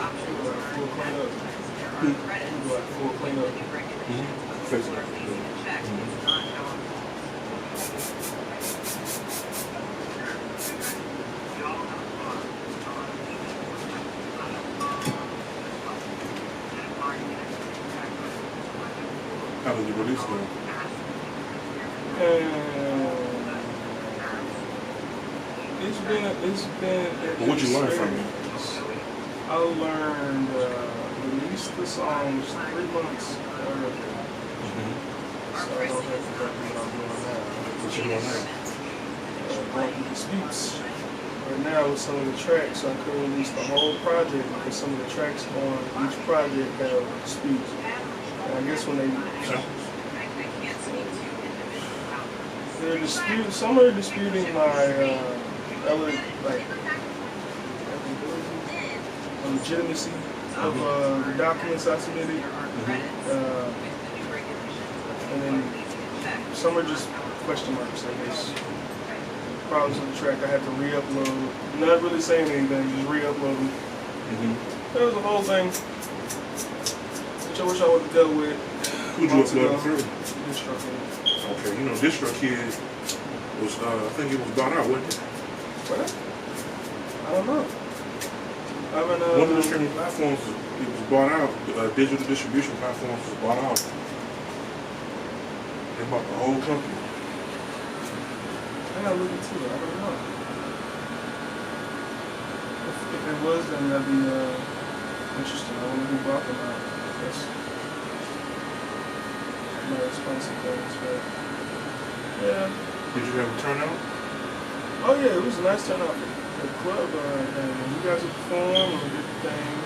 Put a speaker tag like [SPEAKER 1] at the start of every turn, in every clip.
[SPEAKER 1] Full cleanup. Full cleanup.
[SPEAKER 2] Fix it. How did you release them?
[SPEAKER 1] It's been.
[SPEAKER 2] But what you learned from it?
[SPEAKER 1] I learned release the songs 3 months early. So I don't have to what I'm doing now.
[SPEAKER 2] What you doing now?
[SPEAKER 1] Going through disputes. Right now with some of the tracks, so I couldn't release the whole project because some of the tracks on each project have disputes. And I guess when they're disputing, some are disputing my legitimacy of the documents I submitted. And then some are just question marks, I guess. Problems with the track, I had to re-upload. Not really saying anything, just re-upload them. That was the whole thing, which I wish I would have dealt with.
[SPEAKER 2] Who'd you upload through?
[SPEAKER 1] DistroKid.
[SPEAKER 2] Okay, you know, DistroKid was, I think it was bought out, wasn't it?
[SPEAKER 1] What? I don't know.
[SPEAKER 2] One of the streaming platforms, it was bought out. Digital distribution platforms was bought out. They bought the whole company.
[SPEAKER 1] I gotta look into it. I don't know. If it was, then that'd be interesting. I wonder who bought them out. That's more expensive things, but yeah.
[SPEAKER 2] Did you have a turnout?
[SPEAKER 1] Oh yeah, it was a nice turnout for the club, and you guys would perform and did the thing.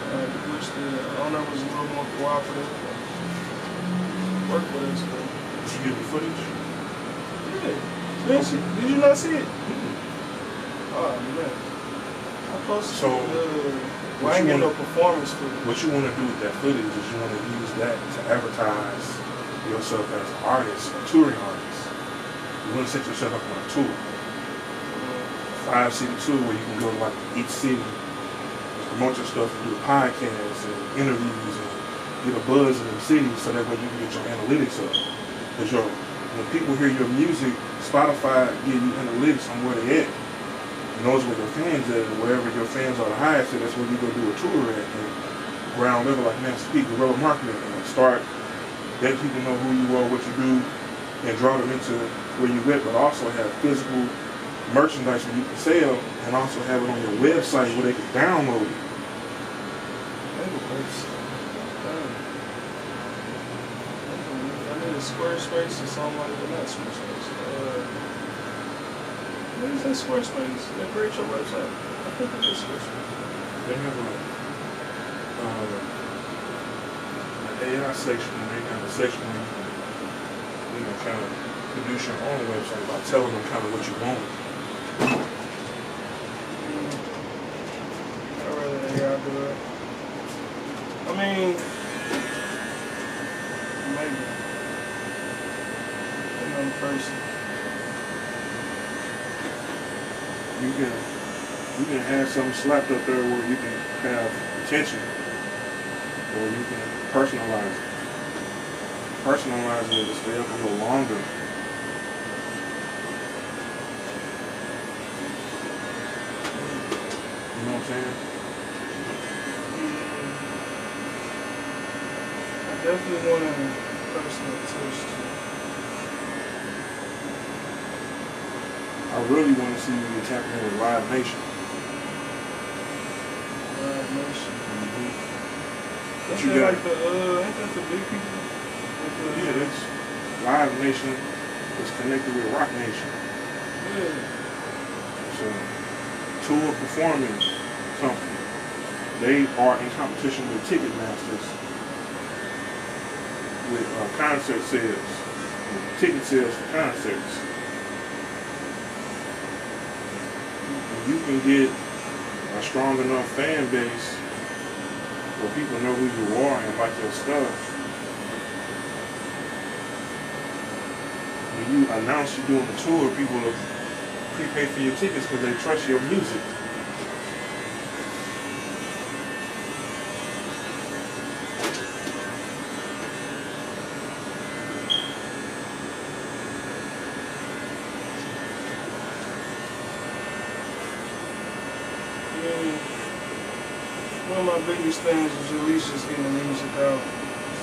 [SPEAKER 1] I wish the owner was a little more cooperative. Work with us, but
[SPEAKER 2] Did you get the footage?
[SPEAKER 1] yeah. Did you not see it? Oh man, I posted.
[SPEAKER 2] So,
[SPEAKER 1] well, I ain't get no performance footage.
[SPEAKER 2] What you want to do with that footage is you want to use that to advertise yourself as an artist, a touring artist. You want to set yourself up on a tour. 5-city tour where you can go to like each city and promote your stuff and do podcasts and interviews and get a buzz in the city so that way you can get your analytics up. Because when people hear your music, Spotify give you analytics on where they at. And knows where your fans at, and wherever your fans are the highest, so that's where you go do a tour at. And ground level, like Master P, guerrilla marketing, and start letting people know who you are, what you do, and draw them into where you at, but also have physical merchandise where you can sell, and also have it on your website where they can download it.
[SPEAKER 1] I need a Squarespace or something like that. Not Squarespace. What is that Squarespace? They create your website. I think it's Squarespace.
[SPEAKER 2] They have an AI section, and they have a section where you can, kind of produce your own website by telling them kind of what you want.
[SPEAKER 1] I'd rather than y'all do it. I mean, maybe. Another person.
[SPEAKER 2] You can have something slapped up there where you can have attention, or you can personalize it. Personalize it to stay up a little longer. You know what I'm saying?
[SPEAKER 1] I definitely want a personal touch too.
[SPEAKER 2] I really want to see you get tapped in with Live Nation.
[SPEAKER 1] Live Nation.
[SPEAKER 2] But
[SPEAKER 1] Ain't
[SPEAKER 2] you
[SPEAKER 1] that
[SPEAKER 2] got,
[SPEAKER 1] like ain't that the big people?
[SPEAKER 2] yeah, it's Live Nation is connected with Rock Nation.
[SPEAKER 1] Yeah.
[SPEAKER 2] So, tour performing company. They are in competition with Ticketmasters with concert sales, ticket sales for concerts. You can get a strong enough fan base where people know who you are and like your stuff. When you announce you're doing a tour, people will prepay for your tickets because they trust your music.
[SPEAKER 1] mean, one of my biggest things is at least just getting the music out.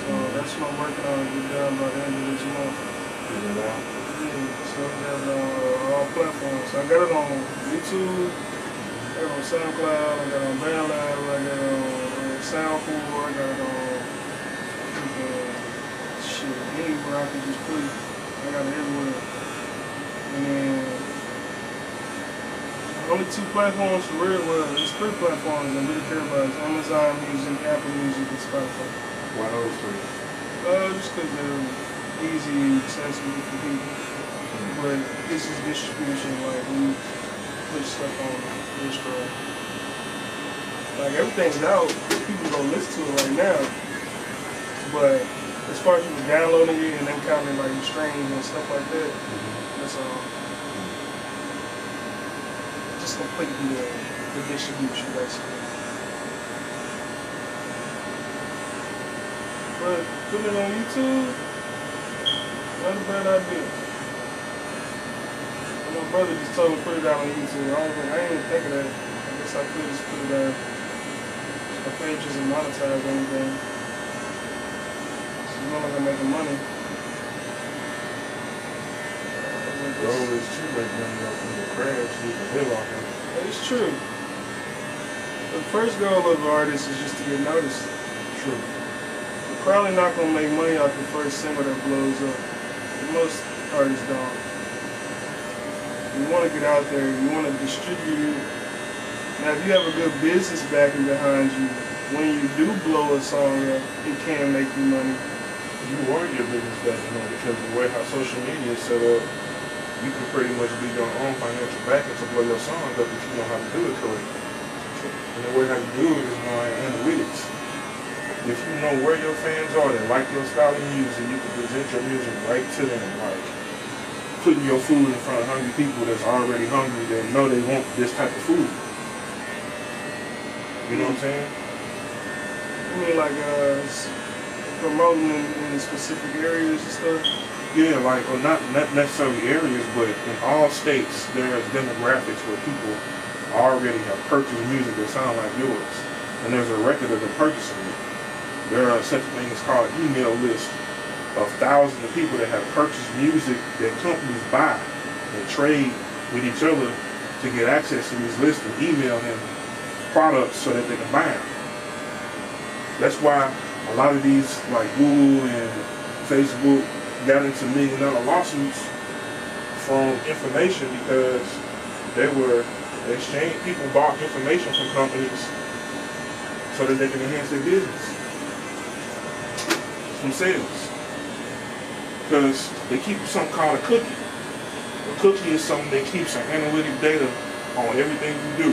[SPEAKER 1] So that's what I'm working on to get done by the end of this month. Yeah, so I got it on all platforms. I got it on YouTube, I got it on SoundCloud, I got it on BandLab, I got it on Soundcore, I got it on shit, anywhere I can just put it. I got it everywhere. And then only 2 platforms for real. Well, there's 3 platforms I really care about. It's Amazon Music, Apple Music, and Spotify.
[SPEAKER 2] Why those 3?
[SPEAKER 1] Just because they're easy, accessible for people. But this is distribution, like we put stuff on distro. Like everything's out, people go listen to it right now. But as far as people downloading it and then counting like the streams and stuff like that, that's all. Just completely the distribution, basically. But putting it on YouTube, not a bad idea. And my brother just told me to put it out on YouTube. I didn't even think of that. I guess I could just put it out. My page isn't monetized or anything. So it's not like I'm making money.
[SPEAKER 2] The goal is to make money off of your craft so you can live off of it.
[SPEAKER 1] It's true. The first goal of an artist is just to get noticed.
[SPEAKER 2] True.
[SPEAKER 1] You're probably not going to make money off the first single that blows up. Most artists don't. You want to get out there, you want to distribute it. Now if you have a good business backing behind you, when you do blow a song up, it can make you money.
[SPEAKER 2] You are your business backing up because the way how social media is set up, you can pretty much be your own financial backing to blow your song up if you know how to do it correctly. And the way how you do it is knowing analytics. If you know where your fans are that like your style of music, you can present your music right to them, like putting your food in front of hungry people that's already hungry that know they want this type of food. You know what I'm saying?
[SPEAKER 1] You mean like promoting in specific areas and stuff?
[SPEAKER 2] Yeah, like, or not necessarily areas, but in all states, there's demographics where people already have purchased music that sound like yours. And there's a record of them purchasing it. There are such things called email lists of thousands of people that have purchased music that companies buy and trade with each other to get access to these lists and email them products so that they can buy them. That's why a lot of these, like Google and Facebook, got into $1 million lawsuits from information because they were exchanging, people bought information from companies so that they can enhance their business from sales. Because they keep something called a cookie. A cookie is something that keeps an analytic data on everything you do.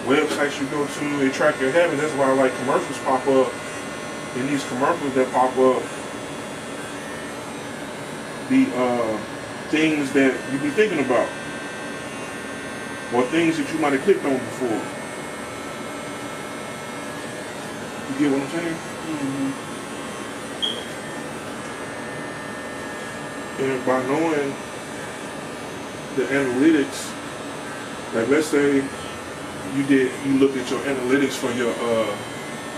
[SPEAKER 2] Websites you go to, they track your habits. That's why like commercials pop up. In these commercials that pop up, the things that you be thinking about, or things that you might have clicked on before. You get what I'm saying?
[SPEAKER 1] Mm-hmm.
[SPEAKER 2] And by knowing the analytics, like let's say you look at your analytics for your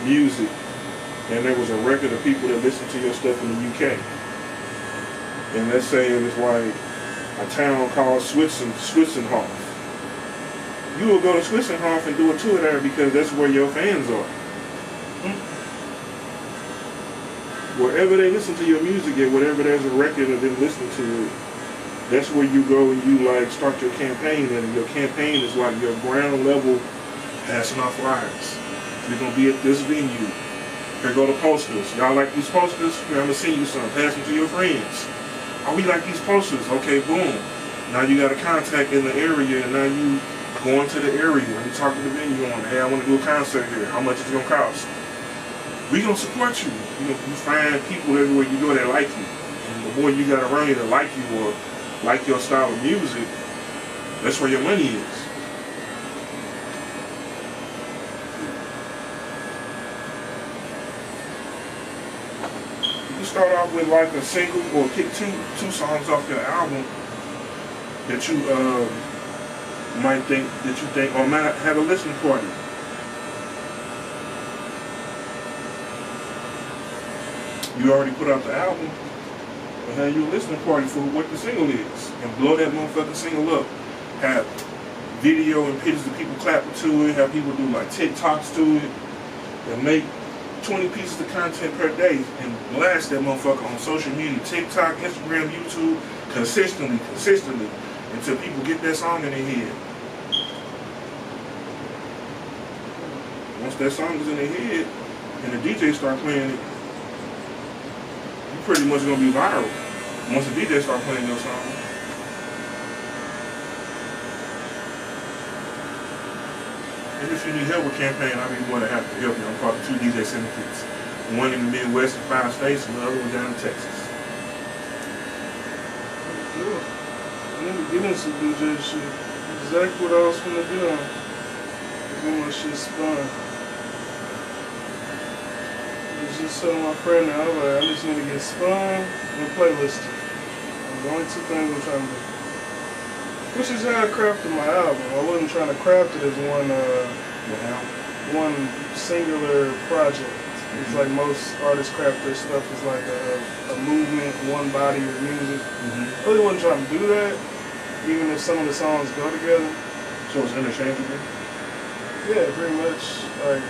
[SPEAKER 2] music, and there was a record of people that listen to your stuff in the UK. And let's say it was like a town called Swissenhof. You will go to Swissenhof and do a tour there because that's where your fans are. Wherever they listen to your music at, whatever there's a record of them listening to it, that's where you go and you like start your campaign. And your campaign is like your ground level passing off flyers. You're gonna be at this venue. Here go the posters. Y'all like these posters? Here, I'm gonna send you some. Pass them to your friends. Oh, we like these posters. Okay, boom. Now you got a contact in the area, and now you going to the area and you talking to the venue on, hey, I want to do a concert here. How much it's gonna cost? We gonna support you. You find people everywhere you go that like you. And the more you got around you that like you or like your style of music, that's where your money is. You start off with like a single or pick two songs off your album that you might think that you think, or might have a listening party. You already put out the album, but have you a listening party for what the single is, and blow that motherfucking single up. Have video and pictures of people clapping to it, have people do like TikToks to it, and make 20 pieces of content per day and blast that motherfucker on social media, TikTok, Instagram, YouTube, consistently, until people get that song in their head. Once that song is in their head and the DJ start playing it, you pretty much gonna be viral once the DJ start playing your song. And if you need help with campaign, I'll be more than happy to help you. I'm part of 2 DJ syndicates. One in the Midwest and 5 states, and the other one down in Texas.
[SPEAKER 1] Yeah. I need to get into some DJ shit. Exactly what I was gonna do. When my shit's fun. I was just telling my friend now, I just need to get spun and playlisted. The only 2 things I'm trying to do. Which is how I crafted my album. I wasn't trying to craft it as one singular project. It's like most artists craft their stuff as like a movement, one body of music. I really wasn't trying to do that, even if some of the songs go together.
[SPEAKER 2] So it's interchangeable?
[SPEAKER 1] Yeah, pretty much. Like,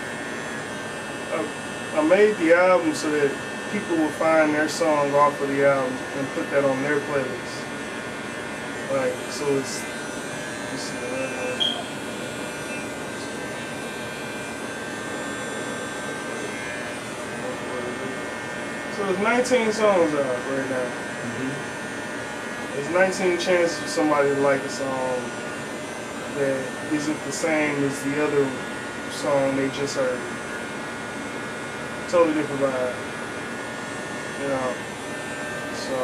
[SPEAKER 1] I made the album so that people would find their song off of the album and put that on their playlist. Like, so it's so there's 19 songs out right now. There's 19 chances for somebody to like a song that isn't the same as the other song they just heard. Totally different vibe. You know. So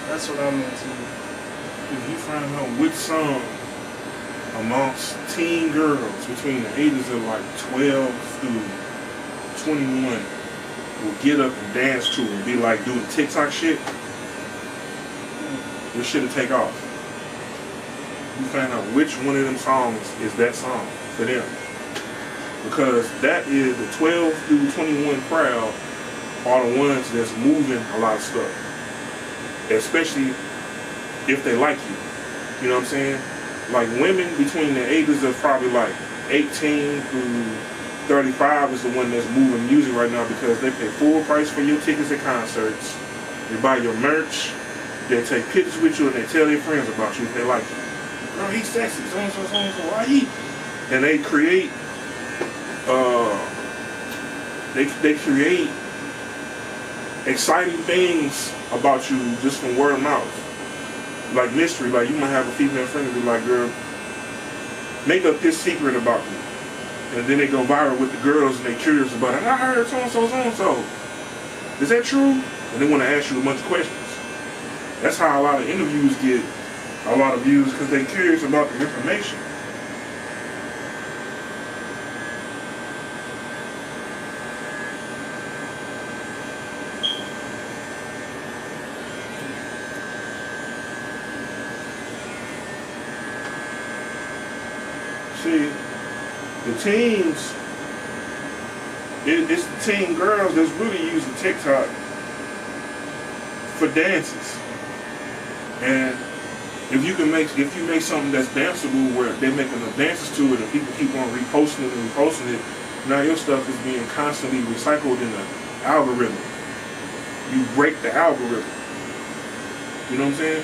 [SPEAKER 1] that's what I'm into.
[SPEAKER 2] If you find out which song amongst teen girls between the ages of like 12 through 21 will get up and dance to and be like doing TikTok shit, your shit'll take off. You find out which one of them songs is that song for them. Because that is the 12 through 21 crowd are the ones that's moving a lot of stuff. Especially if they like you. You know what I'm saying? Like women between the ages of probably like 18 through 35 is the one that's moving music right now because they pay full price for your tickets at concerts. They buy your merch. They take pictures with you and they tell their friends about you if they like you. Girl, he's sexy, so-and-so, so-and-so, why he? And they create, they create exciting things about you just from word of mouth. Like mystery, like you might have a female friend and be like, girl, make up this secret about me. And then they go viral with the girls and they're curious about it. I heard so-and-so, so-and-so. Is that true? And they want to ask you a bunch of questions. That's how a lot of interviews get a lot of views because they're curious about the information. See, the teens, it's the teen girls that's really using TikTok for dances. And if you make something that's danceable where they're making the dances to it and people keep on reposting it and reposting it, now your stuff is being constantly recycled in the algorithm. You break the algorithm. You know what I'm saying?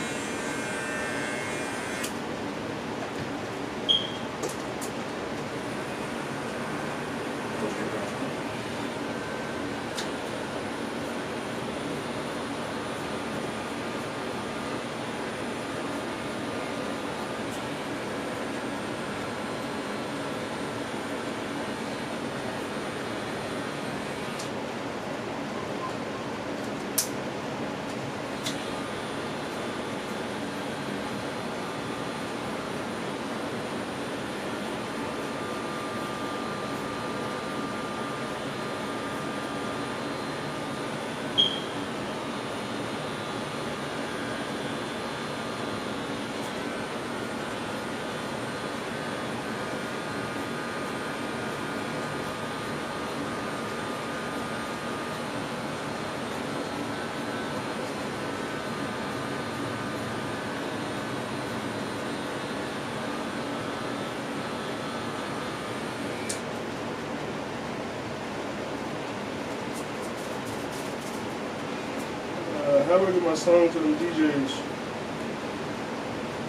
[SPEAKER 1] how do I get my song to them DJs?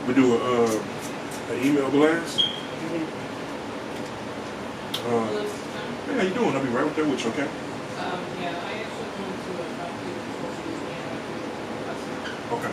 [SPEAKER 2] We do an email blast. Hey, how you doing? I'll be right up there with you, okay?
[SPEAKER 3] Yeah, I actually went to a doctor before.
[SPEAKER 2] Okay.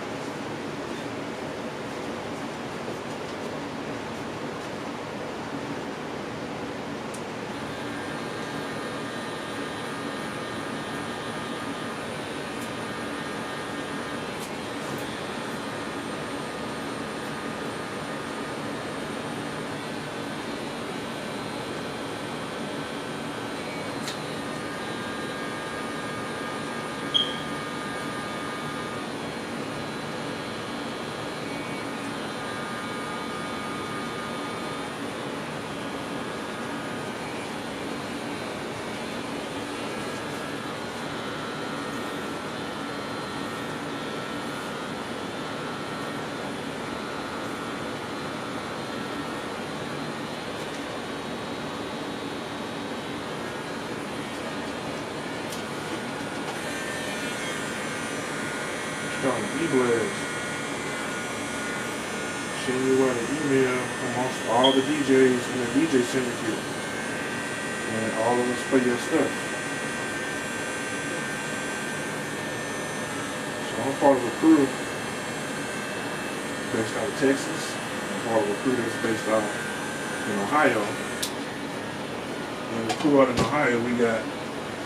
[SPEAKER 2] E-blast. Send you out an email from all the DJs in the DJ syndicate. And all of us play your stuff. So I'm part of a crew based out of Texas. I'm part of a crew that's based out in Ohio. And the crew out in Ohio, we got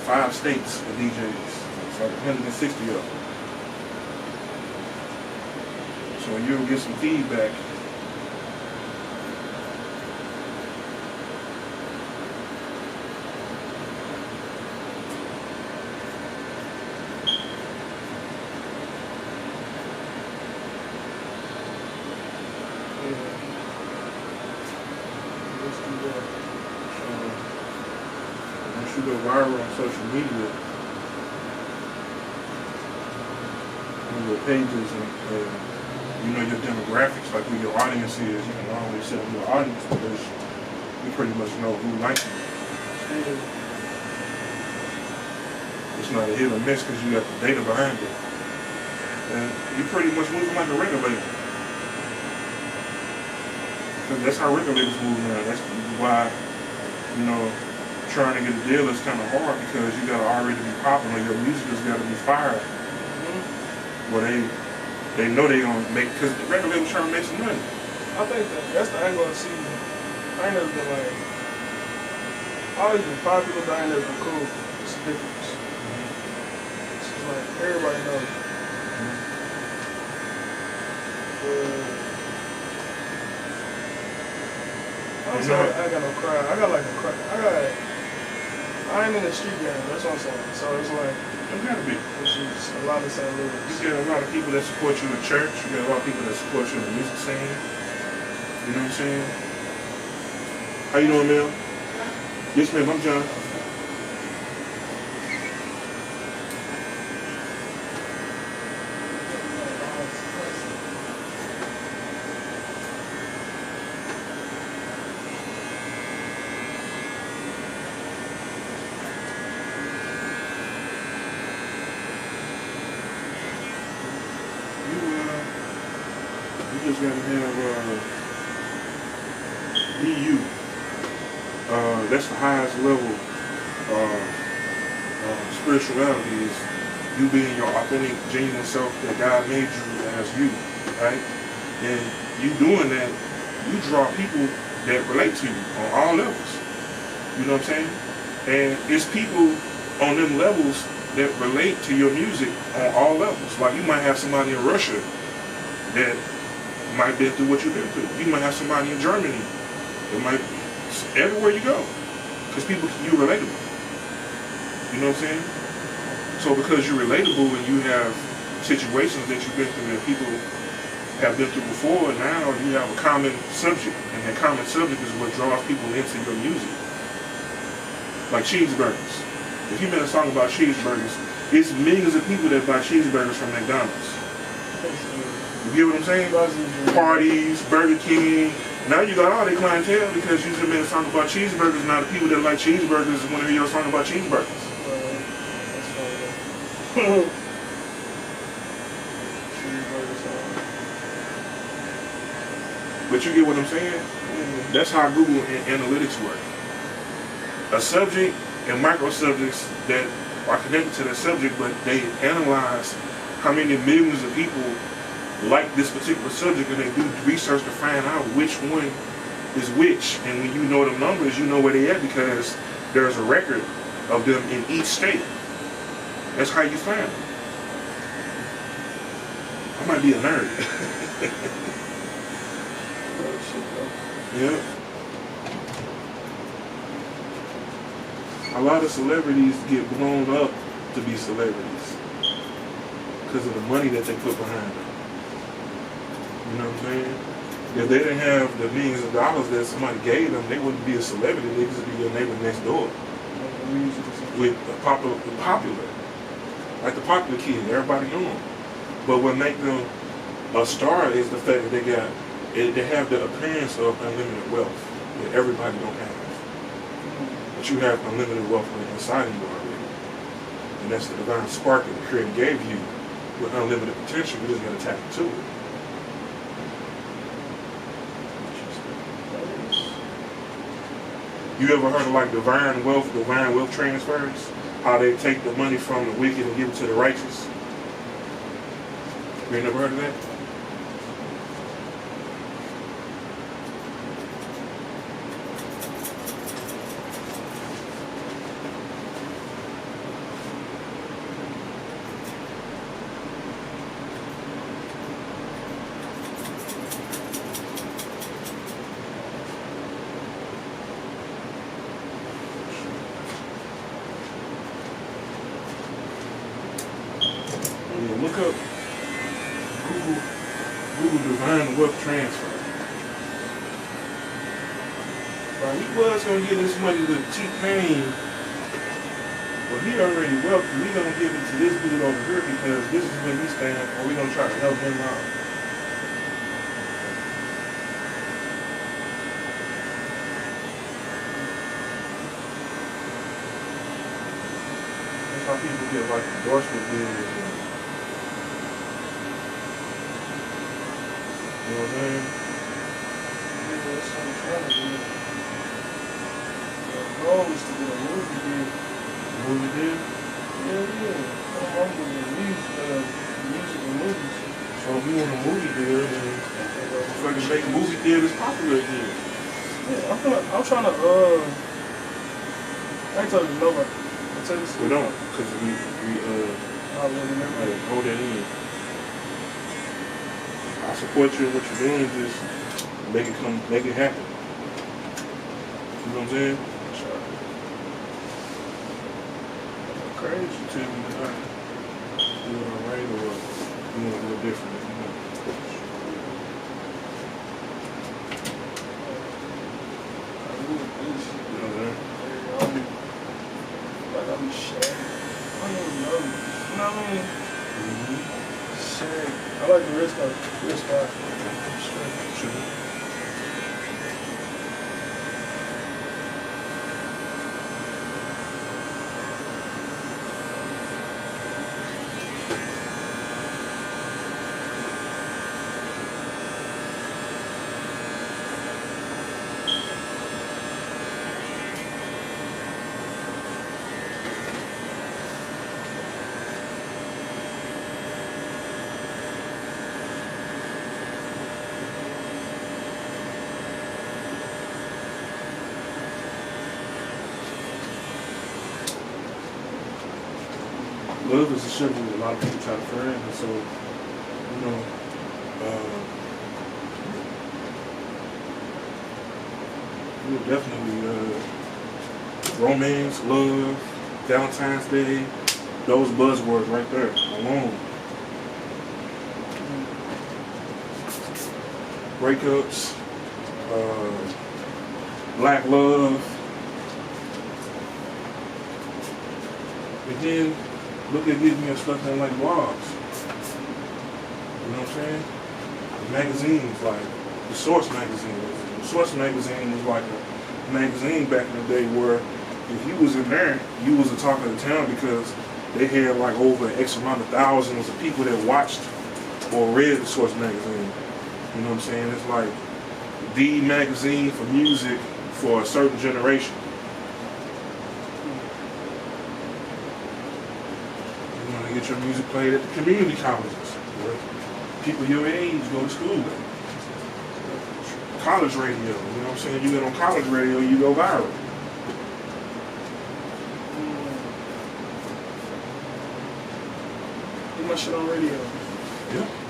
[SPEAKER 2] 5 states of DJs. It's like 160 of them. So you'll get some feedback.
[SPEAKER 1] Let's do that.
[SPEAKER 2] Once you go viral on social media, on your pages and you know your demographics, like who your audience is, you can always set up your audience because you pretty much know who likes you. It's not a hit or miss because you got the data behind it. And you pretty much moving like a record label. Because that's how record labels move now. That's why, you know, trying to get a deal is kind of hard because you got to already be popular. Your music has got to be fired. Well, they know they gonna make, because the record label's trying to make some money.
[SPEAKER 1] I think that's the angle I see. I ain't never been like, I always been popular, but I ain't never been cool. It's a difference. It's just like, everybody knows. I don't say I got no crowd. I got like a crowd. I ain't in the street game, that's what I'm saying. So it's like,
[SPEAKER 2] You gotta be.
[SPEAKER 1] which is a lot of St. Louis.
[SPEAKER 2] You got a lot of people that support you in church. You got a lot of people that support you in the music scene. You know what I'm saying? How you doing, Mel? Yes, ma'am. I'm John. You just gotta have EU. That's the highest level spirituality is you being your authentic, genuine self that God made you as you, right? And you doing that, you draw people that relate to you on all levels. You know what I'm saying? And it's people on them levels that relate to your music on all levels. Like you might have somebody in Russia that might been through what you've been through. You might have somebody in Germany. It might everywhere you go, because you're relatable. You know what I'm saying? So because you're relatable and you have situations that you've been through that people have been through before, now you have a common subject, and that common subject is what draws people into your music. Like cheeseburgers. If you made a song about cheeseburgers, it's millions of people that buy cheeseburgers from McDonald's. You get what I'm saying? Parties, Burger King. Now you got all their clientele because you just made a song about cheeseburgers. Now the people that like cheeseburgers want to hear your song about cheeseburgers. But you get what I'm saying? That's how Google Analytics work. A subject and micro subjects that are connected to that subject, but they analyze how many millions of people like this particular subject, and they do research to find out which one is which. And when you know the numbers, you know where they at because there's a record of them in each state. That's how you find them. I might be a nerd. Yeah. A lot of celebrities get blown up to be celebrities because of the money that they put behind them. You know what I'm saying? If they didn't have the millions of dollars that somebody gave them, they wouldn't be a celebrity. They'd just be your neighbor next door. With the popular, like the popular kid, everybody knew them. But what makes them a star is the fact that they have the appearance of unlimited wealth that everybody don't have. But you have unlimited wealth inside of you already. And that's the divine spark that the Creator gave you with unlimited potential. You just got to tap into it. You ever heard of like divine wealth transfers? How they take the money from the wicked and give it to the righteous? You ain't never heard of that? Look up Google Divine Wealth Transfer. Well, he was gonna give this money to T-Pain, but he already wealthy. We gonna give it to this dude over here because this is where he stands, or we gonna try to help him out. That's how people get like endorsement deals. You know what I'm saying?
[SPEAKER 1] Yeah, that's what I'm trying to do. The goal is to get a movie deal.
[SPEAKER 2] Movie deal?
[SPEAKER 1] Yeah. I'm doing music and movies.
[SPEAKER 2] So if you want a movie deal, then fucking make a movie deal that's popular again.
[SPEAKER 1] Yeah, I'm trying to, I ain't telling you nobody. I'll tell you this.
[SPEAKER 2] We don't, because we
[SPEAKER 1] I'll let you know.
[SPEAKER 2] hold that in. I support you in what you're doing, just make it happen. You know what I'm saying?
[SPEAKER 1] Sure.
[SPEAKER 2] Crazy to tell me that you doing all right or you want to do it different. You know?
[SPEAKER 1] I really do shit.
[SPEAKER 2] You know what I'm saying?
[SPEAKER 1] I'll be sharing. I don't even know. You know what I mean? Sharing. I like the wrist guard.
[SPEAKER 2] Sure. Love is a subject that a lot of people try to find, and so, you know, we'll definitely, romance, love, Valentine's Day, those buzzwords right there alone. Breakups, black love, and then look at getting your stuff on like blogs. You know what I'm saying? The magazines, like the Source magazine. The Source magazine was like a magazine back in the day where if you was in there, you was a talk of the town because they had like over X amount of thousands of people that watched or read the Source magazine. You know what I'm saying? It's like the magazine for music for a certain generation. You want to get your music played at the community colleges, where people your age go to school with. College radio, you know what I'm saying? You get on college radio, you go viral.
[SPEAKER 1] Get my shit on radio.
[SPEAKER 2] Yeah.